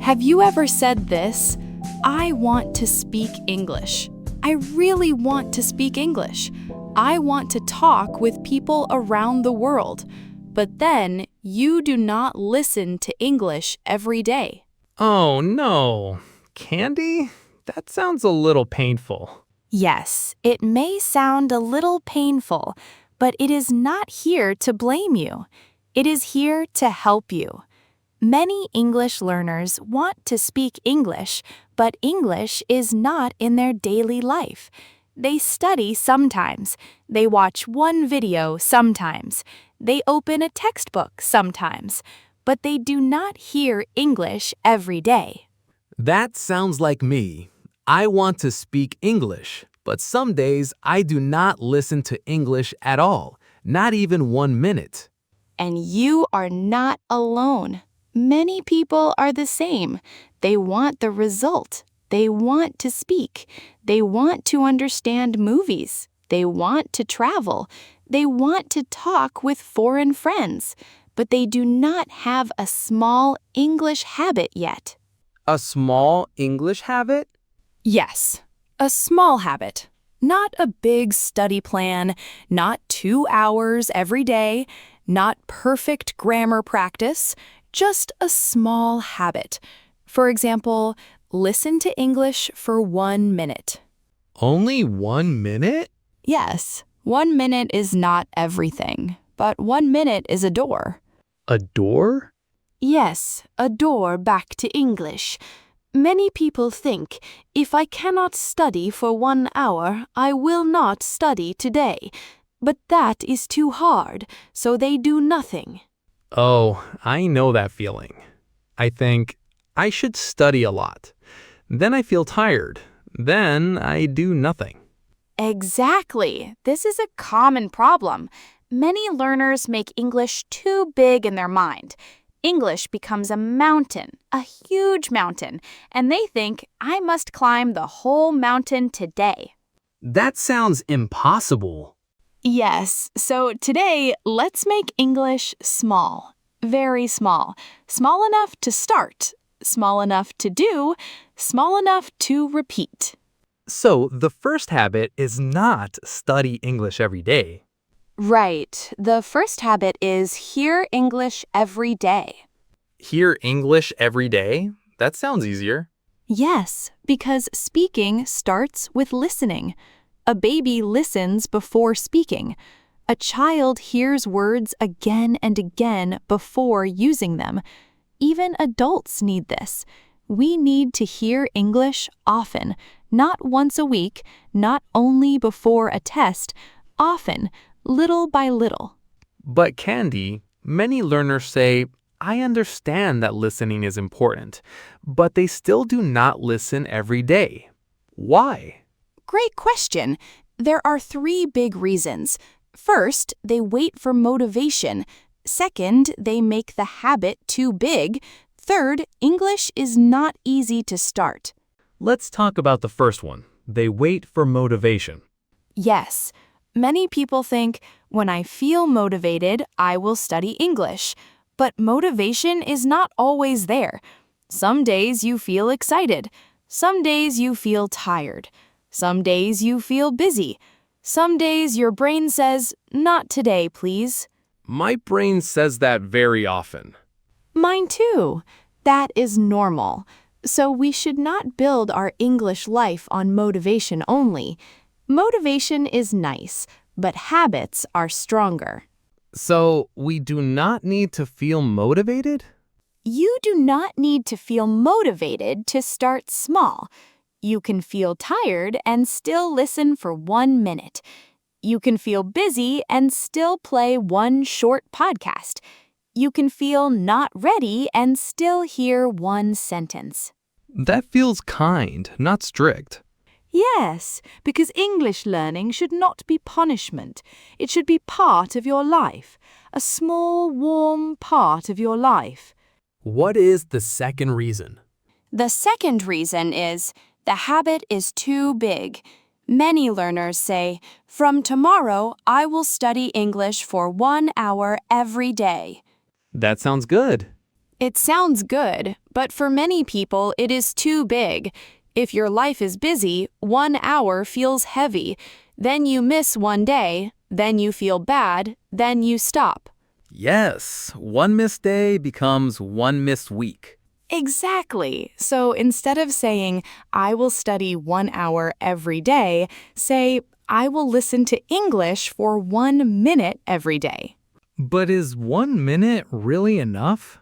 Have you ever said this? I want to speak English. I really want to speak English. I want to talk with people around the world. But then you do not listen to English every day. Oh no. Candy? That sounds a little painful. Yes, it may sound a little painful, but it is not here to blame you. It is here to help you. Many English learners want to speak English, but English is not in their daily life. They study sometimes. They watch one video sometimes. They open a textbook sometimes. But they do not hear English every day. That sounds like me. I want to speak English, but some days I do not listen to English at all, not even 1 minute. And you are not alone. Many people are the same. They want the result. They want to speak. They want to understand movies. They want to travel. They want to talk with foreign friends. But they do not have a small English habit yet. A small English habit? Yes, a small habit. Not a big study plan, not 2 hours every day, not perfect grammar practice, just a small habit. For example, listen to English for 1 minute. Only 1 minute? Yes, 1 minute is not everything, but 1 minute is a door. A door? Yes, a door back to English. Many people think, if I cannot study for 1 hour, I will not study today. But that is too hard, so they do nothing. Oh, I know that feeling. I think I should study a lot. Then I feel tired. Then I do nothing. Exactly. This is a common problem. Many learners make English too big in their mind. English becomes a mountain, a huge mountain, and they think, I must climb the whole mountain today. That sounds impossible. Yes, so today, let's make English small, very small. Small enough to start, small enough to do, small enough to repeat. So the first habit is not study English every day. Right. The first habit is hear English every day. Hear English every day? That sounds easier. Yes, because speaking starts with listening. A baby listens before speaking. A child hears words again and again before using them. Even adults need this. We need to hear English often, not once a week, not only before a test, often, little by little. But Candy, many learners say, I understand that listening is important, but they still do not listen every day. Why? Great question. There are 3 big reasons. First, they wait for motivation. Second, they make the habit too big. Third, English is not easy to start. Let's talk about the first one. They wait for motivation. Yes, many people think, when I feel motivated, I will study English. But motivation is not always there. Some days you feel excited. Some days you feel tired. Some days you feel busy. Some days your brain says, not today, please. My brain says that very often. Mine too. That is normal. So we should not build our English life on motivation only. Motivation is nice, but habits are stronger. So we do not need to feel motivated? You do not need to feel motivated to start small. You can feel tired and still listen for 1 minute. You can feel busy and still play 1 short podcast. You can feel not ready and still hear 1 sentence. That feels kind, not strict. Yes, because English learning should not be punishment. It should be part of your life, a small, warm part of your life. What is the second reason? The second reason is the habit is too big. Many learners say, from tomorrow, I will study English for 1 hour every day. That sounds good. It sounds good, but for many people it is too big. If your life is busy, 1 hour feels heavy. Then you miss one day, then you feel bad, then you stop. Yes, one missed day becomes one missed week. Exactly. So instead of saying, I will study 1 hour every day, say, I will listen to English for 1 minute every day. But is 1 minute really enough?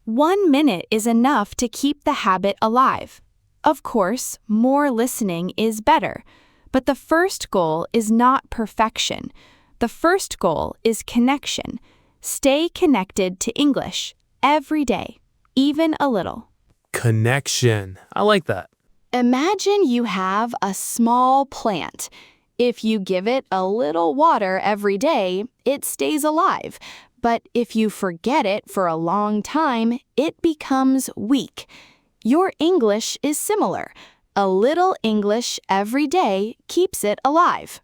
1 minute is enough to keep the habit alive. Of course, more listening is better. But the first goal is not perfection. The first goal is connection. Stay connected to English every day, even a little. Connection. I like that. Imagine you have a small plant. If you give it a little water every day, it stays alive. But if you forget it for a long time, it becomes weak. Your English is similar. A little English every day keeps it alive.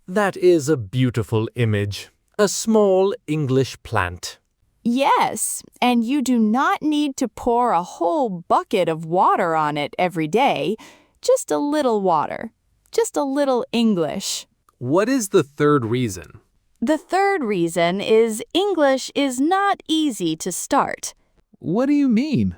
That is a beautiful image. A small English plant. Yes, and you do not need to pour a whole bucket of water on it every day. Just a little water. Just a little English. What is the third reason? The third reason is English is not easy to start. What do you mean?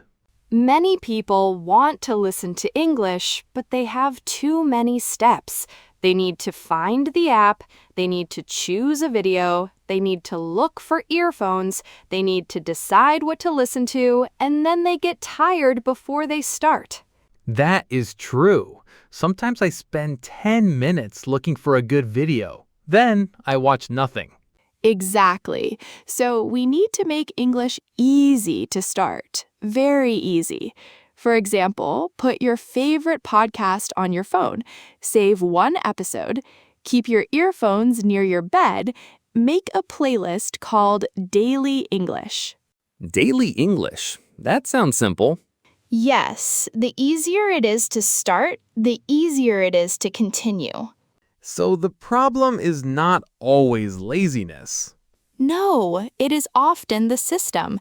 Many people want to listen to English, but they have too many steps. They need to find the app, they need to choose a video, they need to look for earphones, they need to decide what to listen to, and then they get tired before they start. That is true. Sometimes I spend 10 minutes looking for a good video. Then I watch nothing. Exactly. So we need to make English easy to start. Very easy. For example, put your favorite podcast on your phone, save one episode, keep your earphones near your bed, make a playlist called Daily English. Daily English. That sounds simple. Yes, the easier it is to start, the easier it is to continue. So the problem is not always laziness. No, it is often the system.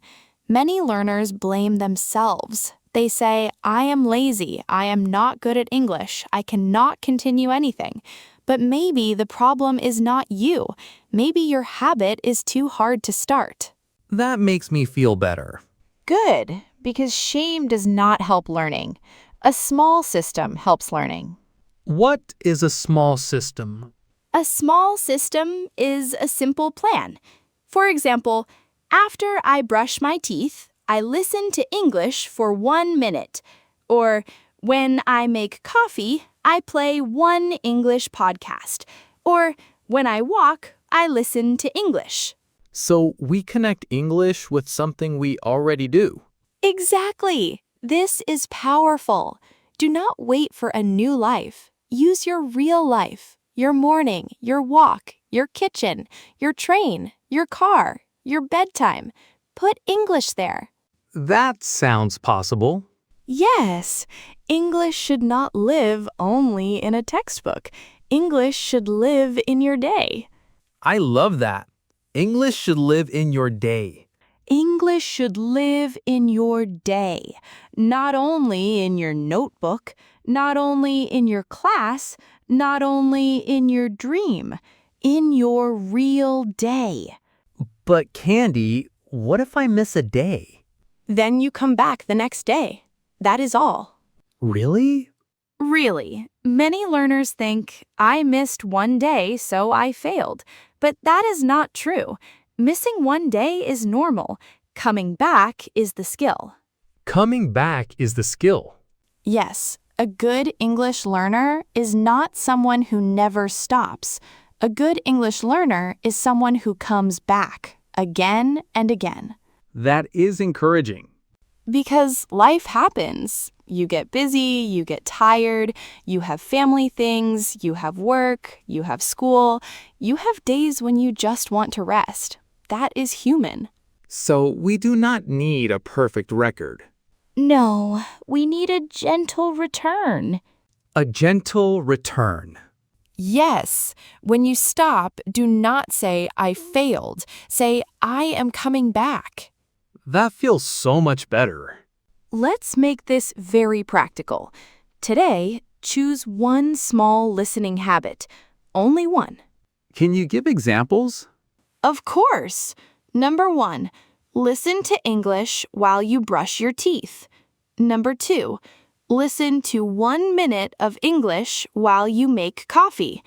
Many learners blame themselves. They say, I am lazy, I am not good at English, I cannot continue anything. But maybe the problem is not you. Maybe your habit is too hard to start. That makes me feel better. Good, because shame does not help learning. A small system helps learning. What is a small system? A small system is a simple plan. For example, after I brush my teeth, I listen to English for 1 minute. Or when I make coffee, I play one English podcast. Or when I walk, I listen to English. So we connect English with something we already do. Exactly. This is powerful. Do not wait for a new life. Use your real life, your morning, your walk, your kitchen, your train, your car, your bedtime. Put English there. That sounds possible. Yes, English should not live only in a textbook. English should live in your day. I love that. English should live in your day. English should live in your day, not only in your notebook, not only in your class, not only in your dream, in your real day. But Candy, what if I miss a day? Then you come back the next day. That is all. Really? Really, many learners think, I missed one day, so I failed. But that is not true. Missing one day is normal. Coming back is the skill. Coming back is the skill. Yes, a good English learner is not someone who never stops. A good English learner is someone who comes back again and again. That is encouraging. Because life happens. You get busy, you get tired, you have family things, you have work, you have school, you have days when you just want to rest. That is human. So we do not need a perfect record. No, we need a gentle return. A gentle return. Yes, when you stop, do not say, I failed. Say, I am coming back. That feels so much better. Let's make this very practical. Today, choose one small listening habit. Only one. Can you give examples? Of course. Number 1, listen to English while you brush your teeth. Number 2, listen to 1 minute of English while you make coffee.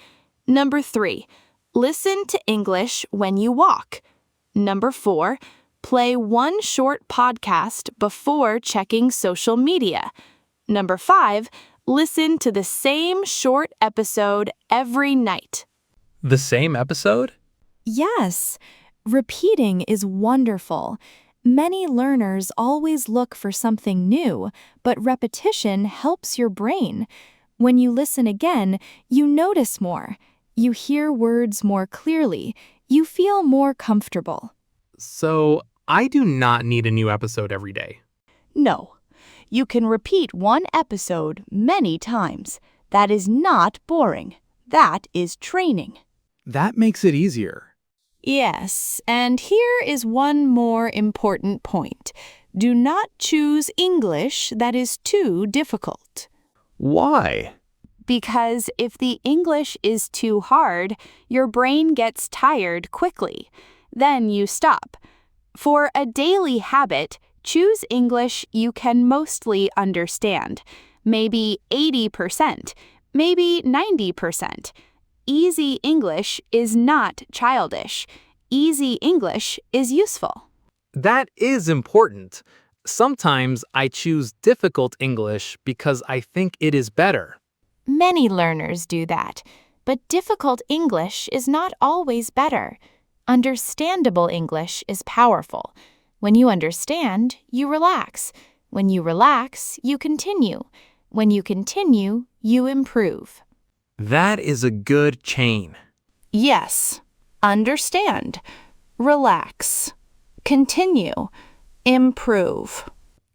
Number 3, listen to English when you walk. Number 4, play one short podcast before checking social media. Number 5, listen to the same short episode every night. The same episode? Yes, repeating is wonderful. Many learners always look for something new, but repetition helps your brain. When you listen again, you notice more. You hear words more clearly. You feel more comfortable. So, I do not need a new episode every day. No, you can repeat one episode many times. That is not boring. That is training. That makes it easier. Yes, and here is one more important point. Do not choose English that is too difficult. Why? Because if the English is too hard, your brain gets tired quickly. Then you stop. For a daily habit, choose English you can mostly understand. Maybe 80%, maybe 90%. Easy English is not childish. Easy English is useful. That is important. Sometimes I choose difficult English because I think it is better. Many learners do that, but difficult English is not always better. Understandable English is powerful. When you understand, you relax. When you relax, you continue. When you continue, you improve. That is a good chain. Yes. Understand. Relax. Continue. Improve.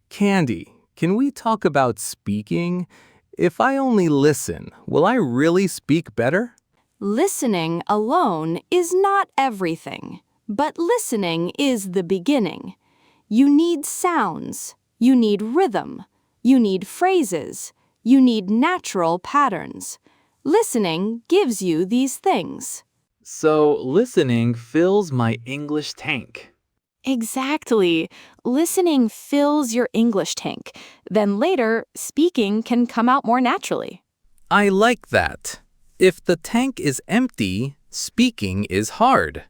Candy, can we talk about speaking? If I only listen, will I really speak better? Listening alone is not everything, but listening is the beginning. You need sounds. You need rhythm. You need phrases. You need natural patterns. Listening gives you these things. So, listening fills my English tank. Exactly. Listening fills your English tank. Then later, speaking can come out more naturally. I like that. If the tank is empty, speaking is hard.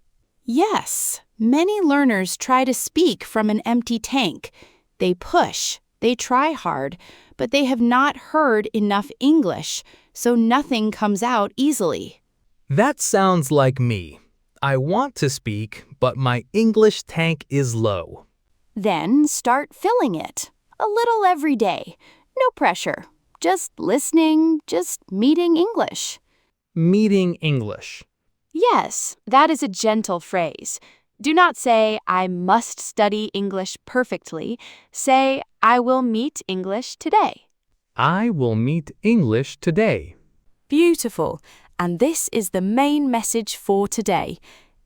Yes, many learners try to speak from an empty tank. They push, they try hard, but they have not heard enough English, so nothing comes out easily. That sounds like me. I want to speak, but my English tank is low. Then start filling it. A little every day. No pressure. Just listening, just meeting English. Meeting English. Yes, that is a gentle phrase. Do not say, I must study English perfectly. Say, I will meet English today. I will meet English today. Beautiful. And this is the main message for today.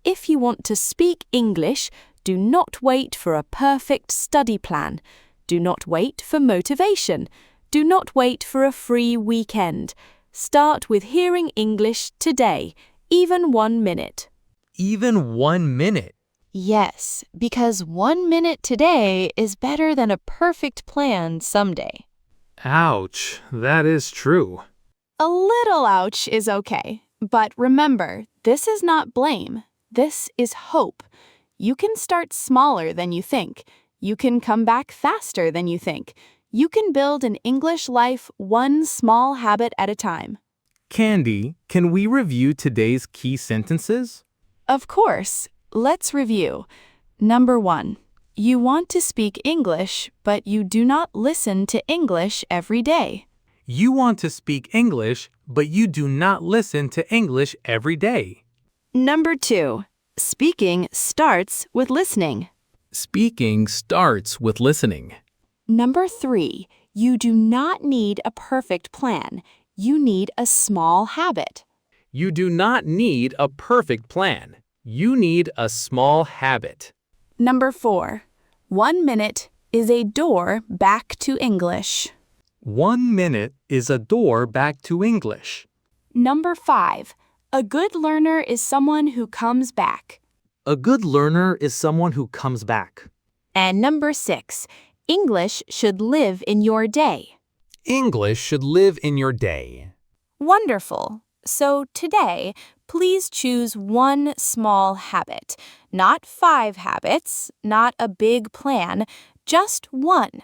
If you want to speak English, do not wait for a perfect study plan. Do not wait for motivation. Do not wait for a free weekend. Start with hearing English today, even 1 minute. Even 1 minute. Yes, because 1 minute today is better than a perfect plan someday. Ouch, that is true. A little ouch is okay, but remember, this is not blame. This is hope. You can start smaller than you think. You can come back faster than you think. You can build an English life one small habit at a time. Candy, can we review today's key sentences? Of course. Let's review. Number 1. You want to speak English, but you do not listen to English every day. You want to speak English, but you do not listen to English every day. Number 2. Speaking starts with listening. Speaking starts with listening. Number 3. You do not need a perfect plan. You need a small habit. You do not need a perfect plan. You need a small habit. Number 4. 1 minute is a door back to English. 1 minute is a door back to English. Number 5. A good learner is someone who comes back. A good learner is someone who comes back. And number 6. English should live in your day. English should live in your day. Wonderful. So today, please choose one small habit. Not 5 habits, not a big plan, just one.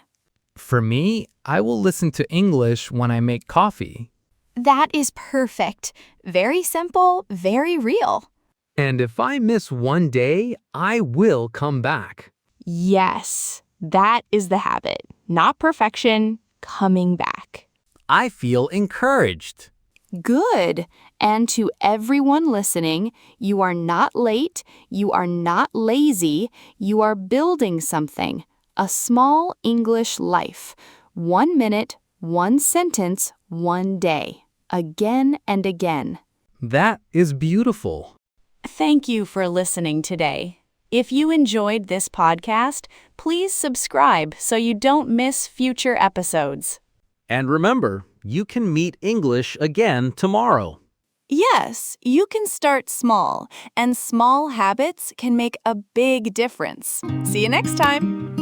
For me, I will listen to English when I make coffee. That is perfect. Very simple, very real. And if I miss one day, I will come back. Yes, that is the habit. Not perfection, coming back. I feel encouraged. Good. And to everyone listening, you are not late, you are not lazy, you are building something. A small English life. 1 minute, 1 sentence, 1 day. Again and again. That is beautiful. Thank you for listening today. If you enjoyed this podcast, please subscribe so you don't miss future episodes. And remember, you can meet English again tomorrow. Yes, you can start small, and small habits can make a big difference. See you next time.